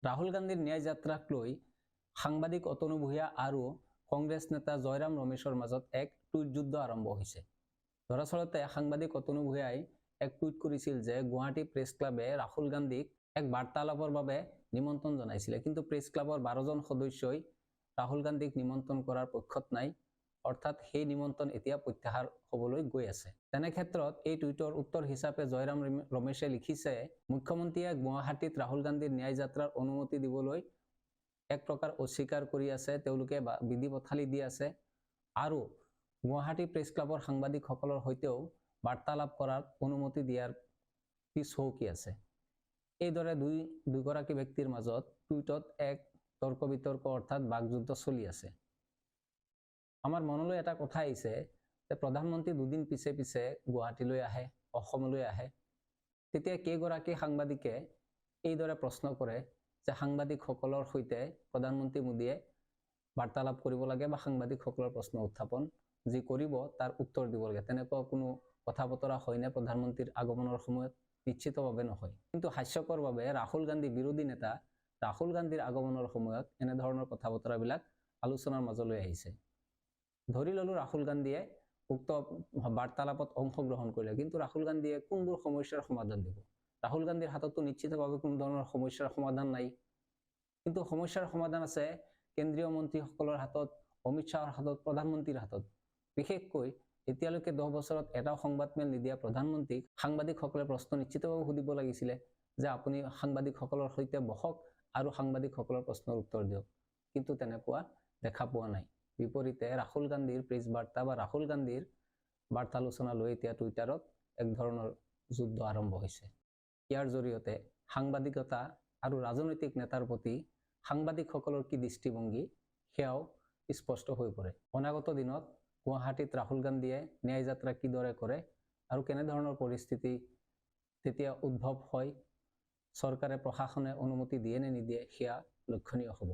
ৰাহুল গান্ধীৰ ন্যায় যাত্ৰাক লৈ সাংবাদিক অতনু ভূঞা আৰু কংগ্ৰেছ নেতা জয়ৰাম ৰমেশৰ মাজত এক টুইট যুদ্ধ আৰম্ভ হৈছে। দৰাচলতে সাংবাদিক অতনু ভূঞাই এক টুইট কৰিছিল যে গুৱাহাটী প্ৰেছ ক্লাবে ৰাহুল গান্ধীক এক বাৰ্তালাপৰ বাবে নিমন্ত্ৰণ জনাইছিলে, কিন্তু প্ৰেছ ক্লাবৰ 12জন সদস্যই ৰাহুল গান্ধীক নিমন্ত্ৰণ কৰাৰ পক্ষত নাই, অৰ্থাৎ সেই নিমন্ত্ৰণ এতিয়া প্ৰত্যাহাৰ হ'বলৈ গৈ আছে। তেনে ক্ষেত্ৰত এই টুইটৰ উত্তৰ হিচাপে জয়ৰাম ৰমেশে লিখিছে, মুখ্যমন্ত্ৰীয়ে গুৱাহাটীত ৰাহুল গান্ধীৰ ন্যায় যাত্ৰাৰ অনুমতি দিবলৈ এক প্ৰকাৰ অস্বীকাৰ কৰি আছে, তেওঁলোকে বিধি পথালি দি আছে আৰু গুৱাহাটী প্ৰেছ ক্লাবৰ সাংবাদিকসকলৰ সৈতেও বাৰ্তালাপ কৰাৰ অনুমতি দিয়াৰ পিছ হুহুকি আছে। এইদৰে দুইগৰাকী ব্যক্তিৰ মাজত টুইটত এক তৰ্ক বিতৰ্ক অৰ্থাৎ বাকযুদ্ধ চলি আছে। আমাৰ মনলৈ এটা কথা আহিছে যে প্ৰধানমন্ত্ৰী দুদিন পিছে পিছে গুৱাহাটীলৈ আহে, অসমলৈ আহে, তেতিয়া কেইগৰাকী সাংবাদিকে এইদৰে প্ৰশ্ন কৰে যে সাংবাদিকসকলৰ সৈতে প্ৰধানমন্ত্ৰী মোদীয়ে বাৰ্তালাপ কৰিব লাগে বা সাংবাদিকসকলৰ প্ৰশ্ন উত্থাপন যি কৰিব তাৰ উত্তৰ দিব লাগে, তেনেকুৱা কোনো কথা বতৰা হয়নে প্ৰধানমন্ত্ৰীৰ আগমনৰ সময়ত? নিশ্চিতভাৱে নহয়। কিন্তু হাস্যকৰভাৱে ৰাহুল গান্ধী, বিৰোধী নেতা ৰাহুল গান্ধীৰ আগমনৰ সময়ত এনেধৰণৰ কথা বতৰাবিলাক আলোচনাৰ মাজলৈ আহিছে। ধৰি ললো ৰাহুল গান্ধীয়ে উক্ত বাৰ্তালাপত অংশগ্ৰহণ কৰিলে, কিন্তু ৰাহুল গান্ধীয়ে কোনবোৰ সমস্যাৰ সমাধান দিব? ৰাহুল গান্ধীৰ হাততো নিশ্চিতভাৱে কোনো ধৰণৰ সমস্যাৰ সমাধান নাই, কিন্তু সমস্যাৰ সমাধান আছে কেন্দ্ৰীয় মন্ত্ৰীসকলৰ হাতত, অমিত শ্বাহৰ হাতত, প্ৰধানমন্ত্ৰীৰ হাতত। বিশেষকৈ এতিয়ালৈকে 10 বছৰত এটাও সংবাদমেল নিদিয়া প্ৰধানমন্ত্ৰীক সাংবাদিকসকলে প্ৰশ্ন নিশ্চিতভাৱে সুধিব লাগিছিলে যে আপুনি সাংবাদিকসকলৰ সৈতে বহক আৰু সাংবাদিকসকলৰ প্ৰশ্নৰ উত্তৰ দিয়ক, কিন্তু তেনেকুৱা দেখা পোৱা নাই। বিপৰীতে ৰাহুল গান্ধীৰ প্ৰেছ বাৰ্তা বা ৰাহুল গান্ধীৰ বাৰ্তালোচনা লৈ এতিয়া টুইটাৰত এক ধৰণৰ যুদ্ধ আৰম্ভ হৈছে। ইয়াৰ জৰিয়তে সাংবাদিকতা আৰু ৰাজনৈতিক নেতাৰ প্ৰতি সাংবাদিকসকলৰ কি দৃষ্টিভংগী সেয়াও স্পষ্ট হৈ পৰে। অনাগত দিনত গুৱাহাটীত ৰাহুল গান্ধীয়ে ন্যায় যাত্ৰা কিদৰে কৰে আৰু কেনেধৰণৰ পৰিস্থিতি তেতিয়া উদ্ভৱ হয়, চৰকাৰে প্ৰশাসনে অনুমতি দিয়ে নে নিদিয়ে, সেয়া লক্ষণীয় হ'ব।